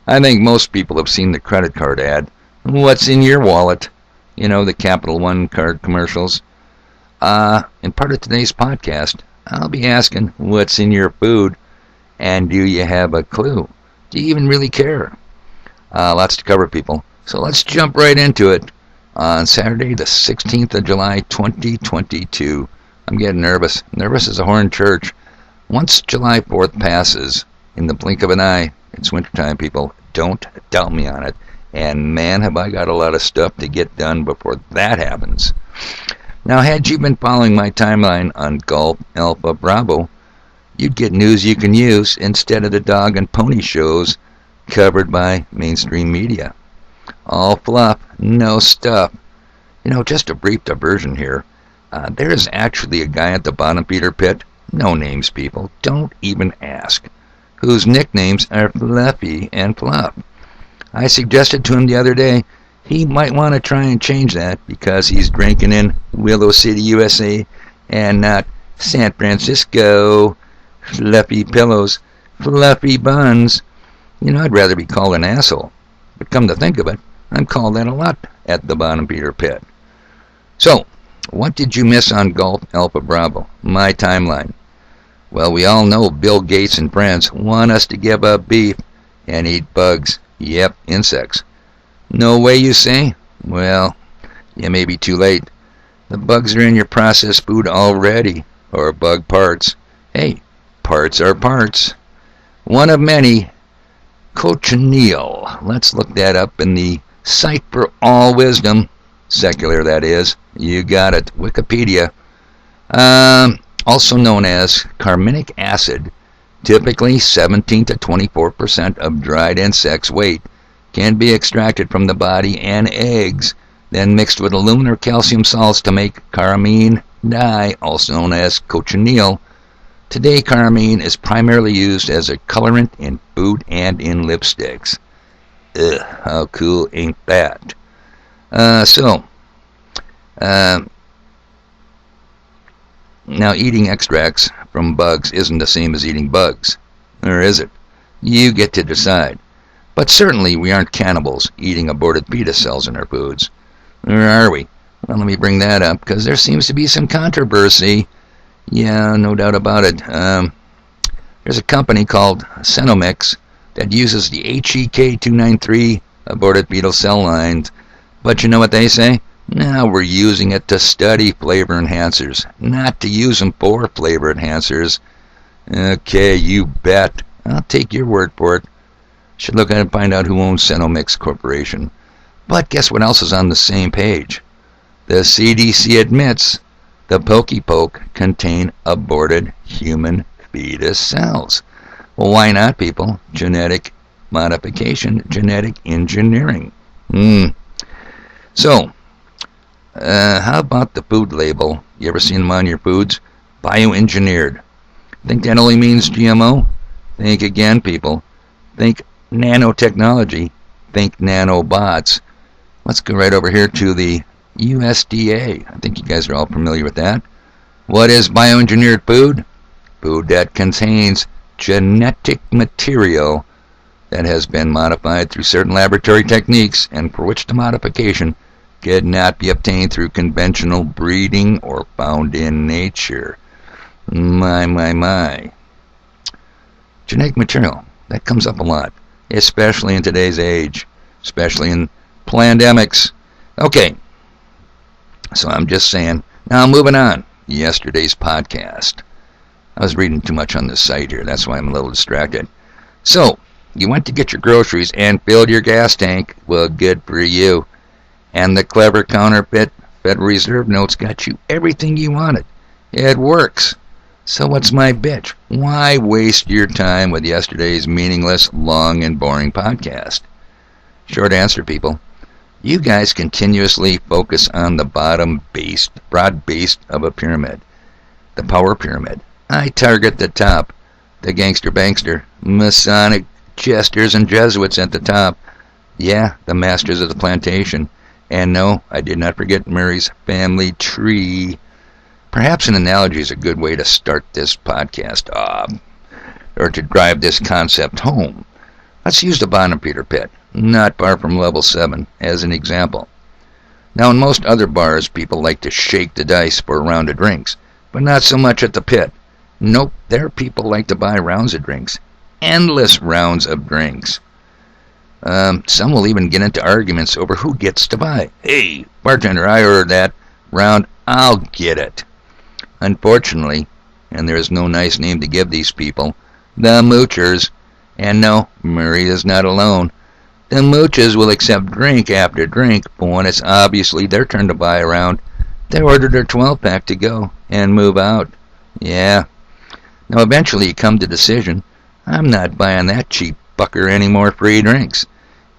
I think most people have seen the credit card ad. What's in your wallet? You know, the Capital One card commercials. In part of today's podcast, I'll be asking what's in your food, and do you have a clue? Do you even really care? Lots to cover, people. So let's jump right into it. On Saturday, the 16th of July, 2022. I'm getting nervous. Nervous as a horned church. Once July 4th passes, in the blink of an eye, it's wintertime, people. Don't doubt me on it. And man, have I got a lot of stuff to get done before that happens. Now, had you been following my timeline on Golf Alpha Bravo, you'd get news you can use instead of the dog and pony shows covered by mainstream media. All fluff, no stuff. You know, just a brief diversion here. There is actually a guy at the bottom feeder pit, no names, people, don't even ask, whose nicknames are Fluffy and Fluff. I suggested to him the other day he might want to try and change that because he's drinking in Willow City, USA, and not San Francisco. Fluffy pillows, fluffy buns. You know, I'd rather be called an asshole. But come to think of it, I'm called that a lot at the bottom feeder pit. So, what did you miss on Golf Alpha Bravo? My timeline. Well, we all know Bill Gates and friends want us to give up beef and eat bugs. Yep, insects. No way, you say? Well, you may be too late. The bugs are in your processed food already, or bug parts. Hey, parts are parts. One of many, cochineal. Let's look that up in the Site for All Wisdom. Secular, that is. You got it. Wikipedia. Also known as carminic acid, typically 17 to 24% of dried insects' weight, can be extracted from the body and eggs, then mixed with aluminum or calcium salts to make caramine dye, also known as cochineal. Today, caramine is primarily used as a colorant in food and in lipsticks. Ugh, how cool ain't that? Now, eating extracts from bugs isn't the same as eating bugs, or is it? You get to decide. But certainly we aren't cannibals eating aborted fetus cells in our foods. Or are we? Well, let me bring that up, because there seems to be some controversy. Yeah, no doubt about it. There's a company called Cenomix that uses the HEK293 aborted fetal cell lines. But you know what they say? Now we're using it to study flavor enhancers, not to use them for flavor enhancers. Okay, you bet. I'll take your word for it. Should look at it and find out who owns Cenomix Corporation. But guess what else is on the same page? The CDC admits the Pokey Poke contain aborted human fetus cells. Well, why not, people? Genetic modification, genetic engineering. So, how about the food label? You ever seen them on your foods? Bioengineered. Think that only means GMO? Think again, people. Think nanotechnology. Think nanobots. Let's go right over here to the USDA. I think you guys are all familiar with that. What is bioengineered food? Food that contains genetic material that has been modified through certain laboratory techniques and for which the modification could not be obtained through conventional breeding or found in nature. My. Genetic material. That comes up a lot, especially in today's age, especially in pandemics. Okay, so I'm just saying. Now, moving on. Yesterday's podcast. I was reading too much on this site here. That's why I'm a little distracted. So, you went to get your groceries and filled your gas tank. Well, good for you. And the clever counterfeit Federal Reserve notes got you everything you wanted. It works. So what's my bitch? Why waste your time with yesterday's meaningless, long, and boring podcast? Short answer, people. You guys continuously focus on the broad base of a pyramid. The power pyramid. I target the top. The gangster bankster. Masonic jesters and Jesuits at the top. Yeah, the masters of the plantation. And no, I did not forget Murray's family tree. Perhaps an analogy is a good way to start this podcast off, or to drive this concept home. Let's use the Bottom Peter Pit, not far from level 7, as an example. Now, in most other bars, people like to shake the dice for a round of drinks, but not so much at the pit. Nope, there people like to buy rounds of drinks. Endless rounds of drinks. Some will even get into arguments over who gets to buy. Hey, bartender, I ordered that round, I'll get it. Unfortunately, and there is no nice name to give these people, the moochers. And no, Murray is not alone. The mooches will accept drink after drink, but when it's obviously their turn to buy a round, they order their 12-pack to go and move out. Yeah. Now eventually you come to the decision, I'm not buying that cheap fucker any more free drinks.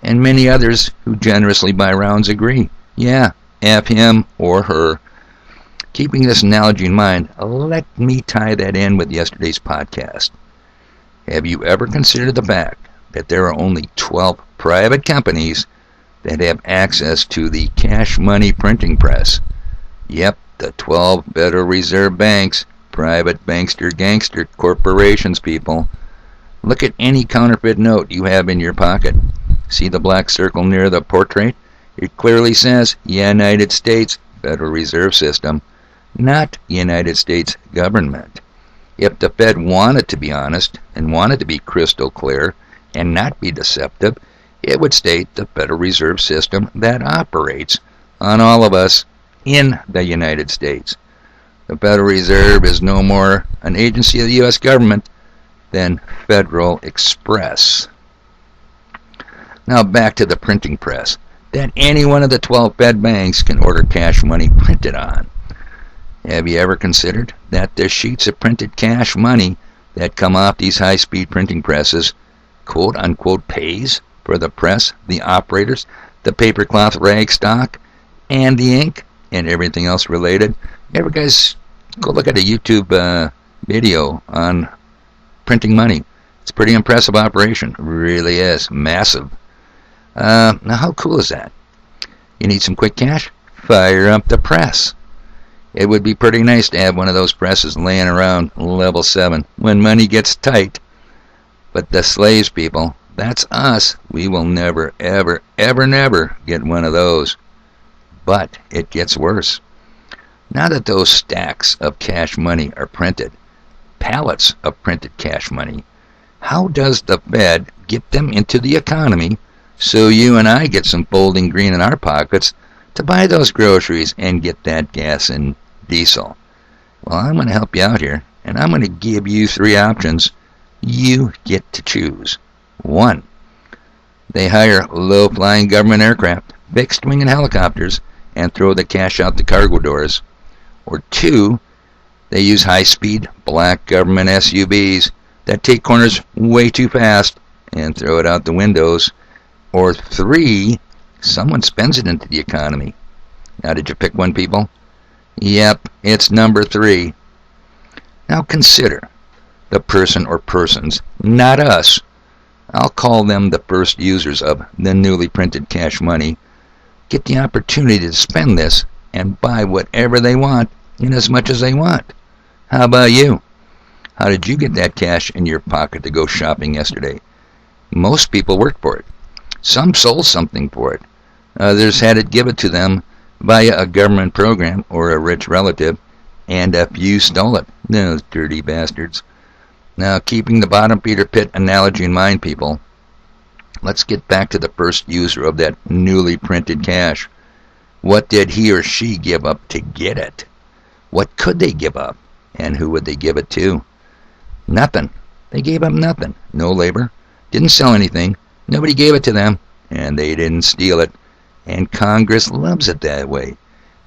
And many others who generously buy rounds agree. Yeah, F him or her. Keeping this analogy in mind, let me tie that in with yesterday's podcast. Have you ever considered the fact that there are only 12 private companies that have access to the cash money printing press? Yep, the 12 Federal Reserve banks, private bankster gangster corporations, people. Look at any counterfeit note you have in your pocket. See the black circle near the portrait? It clearly says United States Federal Reserve System, not United States government. If the Fed wanted to be honest and wanted to be crystal clear and not be deceptive, it would state the Federal Reserve System that operates on all of us in the United States. The Federal Reserve is no more an agency of the U.S. government than Federal Express. Now back to the printing press that any one of the 12 Fed banks can order cash money printed on. Have you ever considered that the sheets of printed cash money that come off these high-speed printing presses, quote-unquote, pays for the press, the operators, the paper cloth rag stock, and the ink, and everything else related? Ever guys go look at a YouTube video on printing money? It's a pretty impressive operation. It really is. Massive. Now how cool is that? You need some quick cash? Fire up the press. It would be pretty nice to have one of those presses laying around level 7 when money gets tight. But the slaves, people, that's us. We will never, ever, ever, never get one of those. But it gets worse. Now that those stacks of cash money are printed, pallets of printed cash money, how does the Fed get them into the economy so you and I get some folding green in our pockets to buy those groceries and get that gas and diesel? Well, I'm going to help you out here, and I'm going to give you 3 options. You get to choose. 1, they hire low-flying government aircraft, fixed-wing and helicopters, and throw the cash out the cargo doors. Or 2, they use high-speed black government SUVs that take corners way too fast and throw it out the windows. Or 3, someone spends it into the economy. Now, did you pick one, people? Yep, it's number 3. Now consider the person or persons, not us. I'll call them the first users of the newly printed cash money. Get the opportunity to spend this and buy whatever they want in as much as they want. How about you? How did you get that cash in your pocket to go shopping yesterday? Most people worked for it. Some sold something for it. Others had it given to them via a government program or a rich relative, and a few stole it. Those dirty bastards. Now, keeping the Bottom Peter Pit analogy in mind, people, let's get back to the first user of that newly printed cash. What did he or she give up to get it? What could they give up? And who would they give it to? Nothing. They gave up nothing. No labor. Didn't sell anything. Nobody gave it to them. And they didn't steal it. And Congress loves it that way.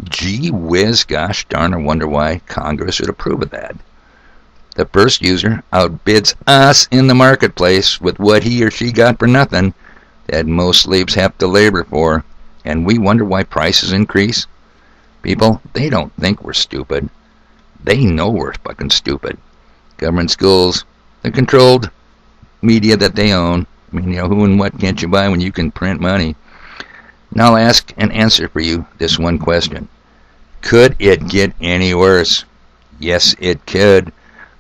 Gee whiz, gosh darn, I wonder why Congress would approve of that. The first user outbids us in the marketplace with what he or she got for nothing that most slaves have to labor for, and we wonder why prices increase. People, they don't think we're stupid. They know we're fucking stupid. Government schools, the controlled media that they own. I mean, who and what can't you buy when you can print money? Now I'll ask and answer for you this one question. Could it get any worse? Yes, it could.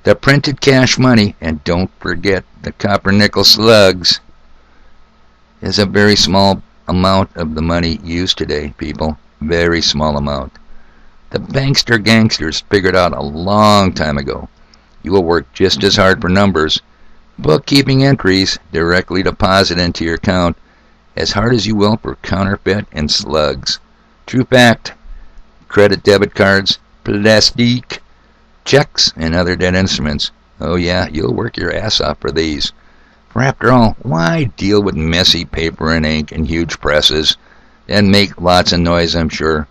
The printed cash money, and don't forget the copper nickel slugs. is a very small amount of the money used today, people. Very small amount. The bankster gangsters figured out a long time ago. You will work just as hard for numbers, bookkeeping entries directly deposited into your account, as hard as you will for counterfeit and slugs. True fact. Credit debit cards, plastique, checks, and other debt instruments. Oh yeah, you'll work your ass off for these. For after all, why deal with messy paper and ink and huge presses and make lots of noise, I'm sure,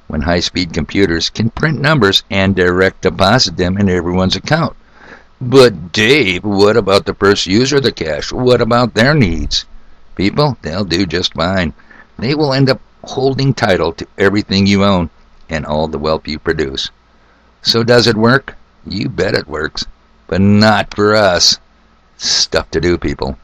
when high-speed computers can print numbers and direct deposit them in everyone's account? But Dave, what about the first user of the cash? What about their needs? People, they'll do just fine. They will end up holding title to everything you own and all the wealth you produce. So does it work? You bet it works. But not for us. Stuff to do, people.